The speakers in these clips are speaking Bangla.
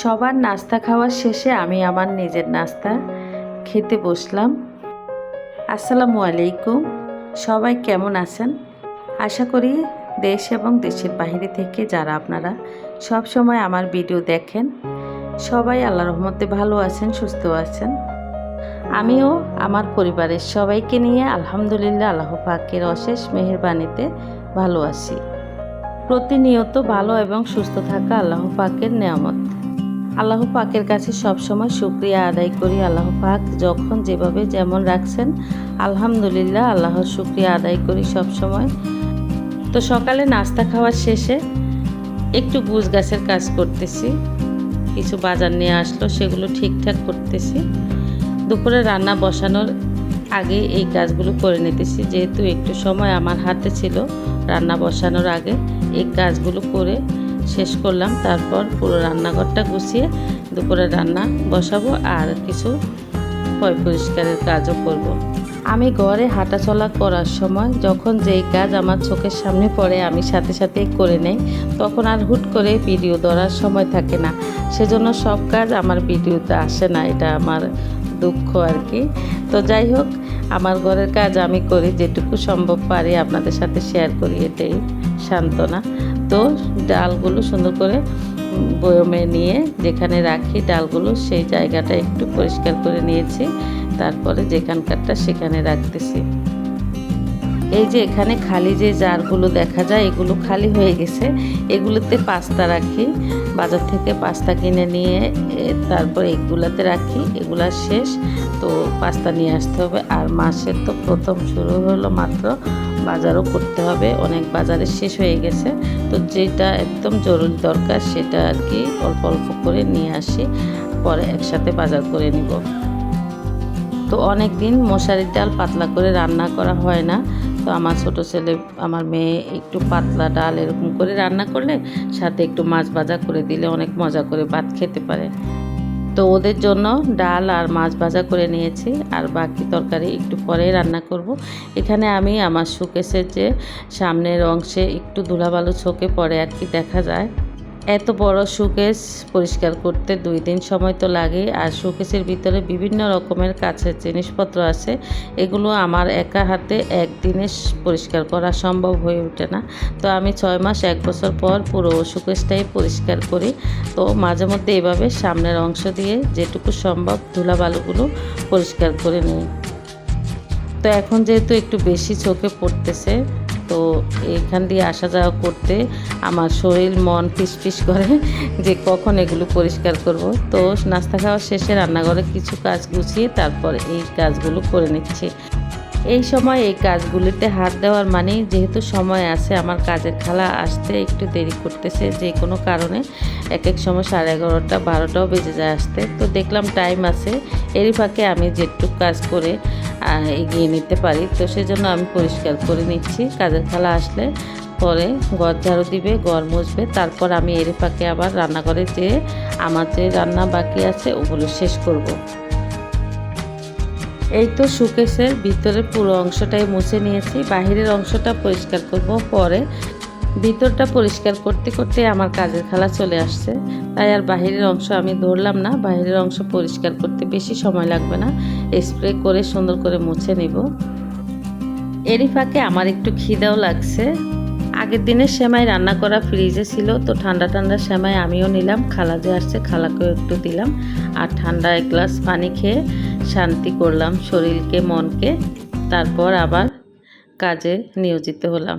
সবার নাস্তা খাওয়ার শেষে আমি আমার নিজের নাস্তা খেতে বসলাম। আসসালামু আলাইকুম, সবাই কেমন আছেন? আশা করি দেশ এবং দেশের বাইরে থেকে যারা আপনারা সব সময় আমার ভিডিও দেখেন সবাই আল্লাহর রহমতে ভালো আছেন, সুস্থ আছেন। আমিও আমার পরিবারের সবাইকে নিয়ে আলহামদুলিল্লাহ আল্লাহ পাকের অশেষ মেহেরবানিতে ভালো আছি। প্রতিনিয়ত ভালো এবং সুস্থ থাকা আল্লাহ পাকের নেয়ামত। আল্লাহ পাকের কাছে সবসময় শুকরিয়া আদায় করি। আল্লাহ পাক যখন যেভাবে যেমন রাখছেন আলহামদুলিল্লাহ আল্লাহর শুকরিয়া আদায় করি সবসময়। তো সকালে নাস্তা খাওয়ার শেষে একটু গুছ গাছের কাজ করতেছি, কিছু বাজার নিয়ে আসলো সেগুলো ঠিকঠাক করতেছি। দুপুরে রান্না বসানোর আগে এই কাজগুলো করে নিতেছি, যেহেতু একটু সময় আমার হাতে ছিল। রান্না বসানোর আগে এই কাজগুলো করে শেষ করলাম, তারপর পুরো রান্নাঘরটা গুছিয়ে দুপুরে রান্না বসাবো আর কিছু পরিষ্কারের কাজও করব। আমি ঘরে হাঁটাচলা করার সময় যখন যেই কাজ আমার চোখের সামনে পড়ে আমি সাথে সাথে করে নেই, তখন আর হুট করে ভিডিও ধরার সময় থাকে না, সেজন্য সব কাজ আমার ভিডিওতে আসে না, এটা আমার দুঃখ আর কি। তো যাই হোক, আমার ঘরের কাজ আমি করি, যেটুকু সম্ভব পারি আপনাদের সাথে শেয়ার করি, এটাই সান্ত্বনা। তো ডালগুলো সুন্দর করে বয়মে নিয়ে যেখানে রাখি ডালগুলো সেই জায়গাটা একটু পরিষ্কার করে নিয়েছি, তারপরে যেখানকারটা সেখানে রাখতেছি। এই যে এখানে খালি যে জারগুলো দেখা যায় এগুলো খালি হয়ে গেছে, এগুলোতে পাস্তা রাখি, বাজার থেকে পাস্তা কিনে নিয়ে তারপর এগুলাতে রাখি, এগুলা শেষ তো পাস্তা নিয়ে আসতে হবে। আর মাসের তো প্রথম শুরু হলো মাত্র, বাজারও করতে হবে, অনেক বাজারে শেষ হয়ে গেছে, তো যেটা একদম জরুরি দরকার সেটা আর কি অল্প অল্প করে নিয়ে আসি, পরে একসাথে বাজার করে নিব। তো অনেক দিন মশারির ডাল পাতলা করে রান্না করা হয় না, তো আমার ছোটো ছেলে আমার মেয়ে একটু পাতলা ডাল এরকম করে রান্না করলে সাথে একটু মাছ ভাজা করে দিলে অনেক মজা করে ভাত খেতে পারে। তো ওদের জন্য ডাল আর মাছ ভাজা করে নিয়েছি, আর বাকি তরকারি একটু পরে রান্না করব। এখানে আমি আমার শোকেসের যে সামনের অংশে একটু ধুলাবালু চোখে পড়ে আর কি দেখা যায়। এত বড় শোকেস পরিষ্কার করতে 2 দিন সময় তো লাগে, আর শোকেসের ভিতরে বিভিন্ন রকমের কাছের জিনিসপত্র আছে, এগুলো আমার একা হাতে একদিনে পরিষ্কার করা সম্ভব হয়ে ওঠে না। তো আমি 6 মাস 1 বছর পর পুরো শোকেসটাই পরিষ্কার করি। তো মাঝে মধ্যে এভাবে সামনের অংশ দিয়ে যেটুকু সম্ভব ধুলাবালুগুলো পরিষ্কার করে নিই। তো এখন যেহেতু একটু বেশি চোখে পড়তেছে, তো এখান দিয়ে আসা যাওয়া করতে আমার শরীর মন ফিসফিস করে যে কখন এগুলো পরিষ্কার করব। তো নাস্তা খাওয়া শেষে রান্নাঘরে কিছু কাজ গুছিয়ে তারপর এই কাজগুলো করে নিচ্ছি। এই সময় এই কাজগুলিতে হাত দেওয়ার মানে, যেহেতু সময় আছে, আমার কাজের খালা আসতে একটু দেরি করতেছে যে কোনো কারণে, এক সময় 11:30 12টাও বেজে যায় আসতে। তো দেখলাম টাইম আছে, এরই ফাঁকে আমি যেটুকু কাজ করে এগিয়ে নিতে পারি, তো সেজন্য আমি পরিষ্কার করে নিচ্ছি। কাজের খালা আসলে পরে ঘর ঝাড়ু দিবে, ঘর মুছবে, তারপর আমি এরই ফাঁকে আবার রান্নাঘরে যেয়ে আমার যে রান্না বাকি আছে ওগুলো শেষ করব। এই তো শোকেসের ভিতরে পুরো অংশটাই মুছে নিয়েছি, বাহিরের অংশটা পরিষ্কার করব পরে। ভিতরটা পরিষ্কার করতে করতে আমার কাজের খালা চলে আসছে, তাই আর বাহিরের অংশ আমি ধরলাম না। বাহিরের অংশ পরিষ্কার করতে বেশি সময় লাগবে না, স্প্রে করে সুন্দর করে মুছে নিব। এরই ফাঁকে আমার একটু খিদাও লাগছে। আগের দিনে সেমাই রান্না করা ফ্রিজে ছিল, তো ঠান্ডা ঠান্ডা সেমাই আমিও নিলাম, খালা যে আসছে খালাকেও একটু দিলাম, আর ঠান্ডা 1 গ্লাস পানি খেয়ে শান্তি করলাম শরীরকে মনকে। তারপর আবার কাজে নিয়োজিত হলাম।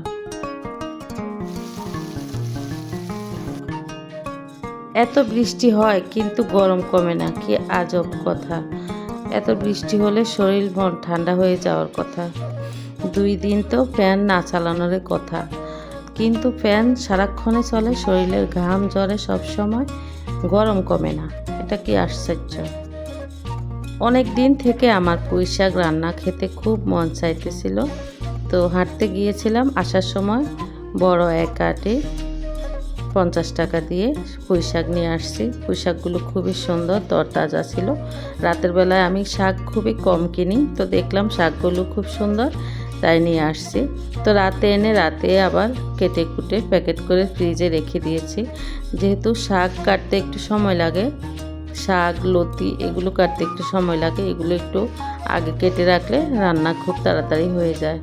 এত বৃষ্টি হয় কিন্তু গরম কমে না, কি আজব কথা। এত বৃষ্টি হলে শরীর মন ঠান্ডা হয়ে যাওয়ার কথা। 2 দিন তো ফ্যান না চালানোর কথা, কিন্তু ফ্যান সারাক্ষণে চলে, শরীরের ঘাম জ্বরে সব সময়, গরম কমে না, এটা কি আশ্চর্য। অনেক দিন থেকে আমার পুঁই শাক রান্না খেতে খুব মন চাইতেছিল, তো হাঁটতে গিয়েছিলাম, আসার সময় বড় এক আটি 50 টাকা দিয়ে পুঁই শাক নিয়ে আসছি। পুঁই শাকগুলো খুবই সুন্দর, তরতাজা ছিল। রাতের বেলায় আমি শাক খুবই কম কিনি, তো দেখলাম শাকগুলো খুব সুন্দর, তাই নিয়ে আসছি। তো রাতে এনে রাতে আবার কেটে কুটে প্যাকেট করে ফ্রিজে রেখে দিয়েছি। যেহেতু শাক কাটতে একটু সময় লাগে, শাক লতি এগুলো কাটতে একটু সময় লাগে, এগুলো একটু আগে কেটে রাখলে রান্না খুব তাড়াতাড়ি হয়ে যায়।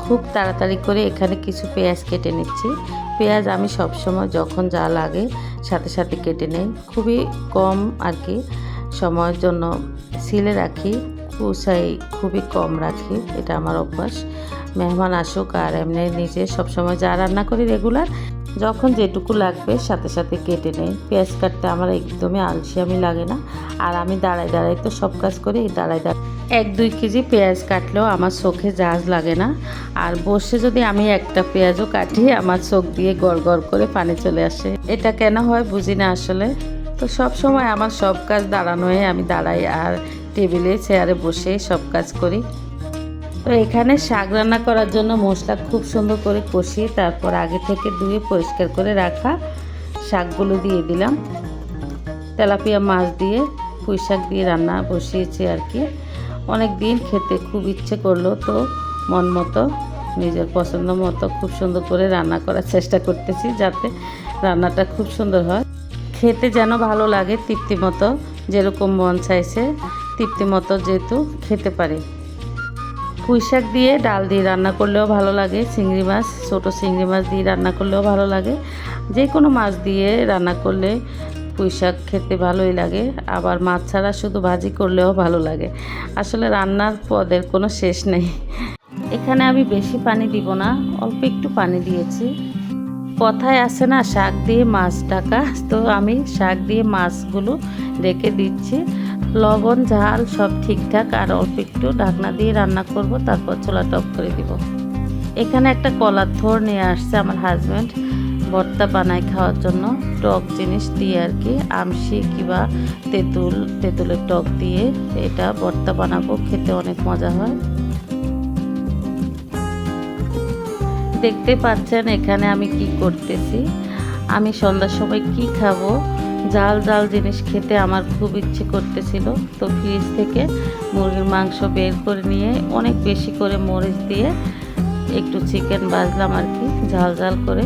খুব তাড়াতাড়ি করে এখানে কিছু পেঁয়াজ কেটে নিচ্ছি। পেঁয়াজ আমি সবসময় যখন যা লাগে সাথে সাথে কেটে নেই, খুবই কম আর কি সময়ের জন্য সিলে রাখি, কুচাই খুবই কম রাখি, এটা আমার অভ্যাস। মেহমান আসুক আর এমনি নিজে সবসময় যা রান্না করি রেগুলার, যখন যেটুকু লাগবে সাথে সাথে কেটে নেই। পেঁয়াজ কাটতে আমার একদমই আলসেমি লাগে না, আর আমি দাঁড়ায় দাঁড়াই তো সব কাজ করি। এই দাঁড়ায় দাঁড়ায় 1-2 কেজি পেঁয়াজ কাটলেও আমার চোখে জাজ লাগে না, আর বসে যদি আমি একটা পেঁয়াজও কাটি আমার চোখ দিয়ে গড় গড় করে পানি চলে আসে। এটা কেন হয় বুঝি না আসলে। তো সব সময় আমার সব কাজ দাঁড়ানোয় আমি দাঁড়াই আর টেবিলে চেয়ারে বসে সব কাজ করি। তো এখানে শাক রান্না করার জন্য মশলা খুব সুন্দর করে কষিয়ে তারপর আগে থেকে ধুয়ে পরিষ্কার করে রাখা শাকগুলো দিয়ে দিলাম। তেলাপিয়া মাছ দিয়ে পুঁই শাক দিয়ে রান্না বসিয়েছি আর কি। অনেক দিন খেতে খুব ইচ্ছে করলো, তো মন মতো নিজের পছন্দ মতো খুব সুন্দর করে রান্না করার চেষ্টা করতেছি, যাতে রান্নাটা খুব সুন্দর হয়, খেতে যেন ভালো লাগে তৃপ্তি মতো, যেরকম মন চাইছে তৃপ্তি মতো যেহেতু খেতে পারি। পুঁই শাক দিয়ে ডাল দিয়ে রান্না করলেও ভালো লাগে, চিংড়ি মাছ ছোটো চিংড়ি মাছ দিয়ে রান্না করলেও ভালো লাগে, যে কোনো মাছ দিয়ে রান্না করলে পুঁই শাক খেতে ভালোই লাগে। আবার মাছ ছাড়া শুধু ভাজি করলেও ভালো লাগে। আসলে রান্নার পদের কোনো শেষ নেই। এখানে আমি বেশি পানি দিব না, অল্প একটু পানি দিয়েছি। কথায় আছে না শাক দিয়ে মাছ ঢাকা, তো আমি শাক দিয়ে মাছগুলো রেখে দিচ্ছি। লবণ ঝাল সব ঠিকঠাক, আর অল্প একটু ঢাকনা দিয়ে রান্না করব, তারপর চুলাটা অফ করে দিব। এখানে একটা কলার থোড় নিয়ে আসছে আমার হাজব্যান্ড, ভর্তা বানায় খাওয়ার জন্য, টক জিনিস দিয়ে আর কি, আমশি কিংবা তেঁতুলের টক দিয়ে এটা ভর্তা বানাবো, খেতে অনেক মজা হয়। দেখতে পাচ্ছেন এখানে আমি কি করতেছি। আমি সন্ধ্যার সময় কি খাবো, জাল জাল জিনিস খেতে আমার খুব ইচ্ছে করতেছিল, তো ফ্রিজ থেকে মুরগির মাংস বের করে নিয়ে অনেক বেশি করে মরিচ দিয়ে একটু চিকেন ভাজলাম আর কি, ঝাল ঝাল করে।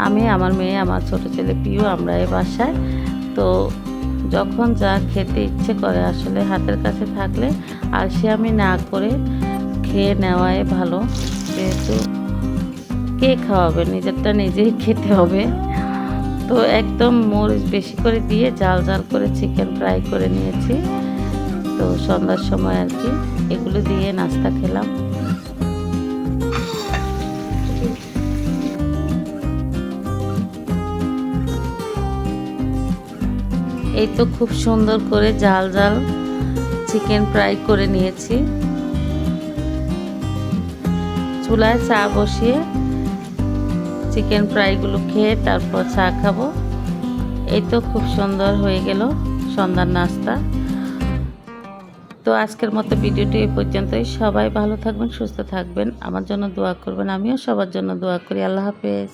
আমি, আমার মেয়ে, আমার ছোটো ছেলে পিউ, আমরা এই বাসায়। তো যখন যা খেতে ইচ্ছে করে আসলে হাতের কাছে থাকলে আলসেমি না করে খেয়ে নেওয়াই ভালো, যেহেতু কে খাওয়াবে, নিজেরটা নিজেই খেতে হবে। তো একদম মরিচ বেশি করে দিয়ে জাল জাল করে চিকেন ফ্রাই করে নিয়েছি। তো সন্ধ্যার সময় আর কি এগুলো দিয়ে নাস্তা খেলাম। এই তো খুব সুন্দর করে জাল জাল চিকেন ফ্রাই করে নিয়েছি। চুলায় চা বসিয়ে চিকেন ফ্রাইগুলো খেয়ে তারপর চা খাবো। এই তো খুব সুন্দর হয়ে গেল সন্ধ্যার নাস্তা। তো আজকের মতো ভিডিওটি এই পর্যন্তই। সবাই ভালো থাকবেন, সুস্থ থাকবেন, আমার জন্য দোয়া করবেন, আমিও সবার জন্য দোয়া করি। আল্লাহ হাফেজ।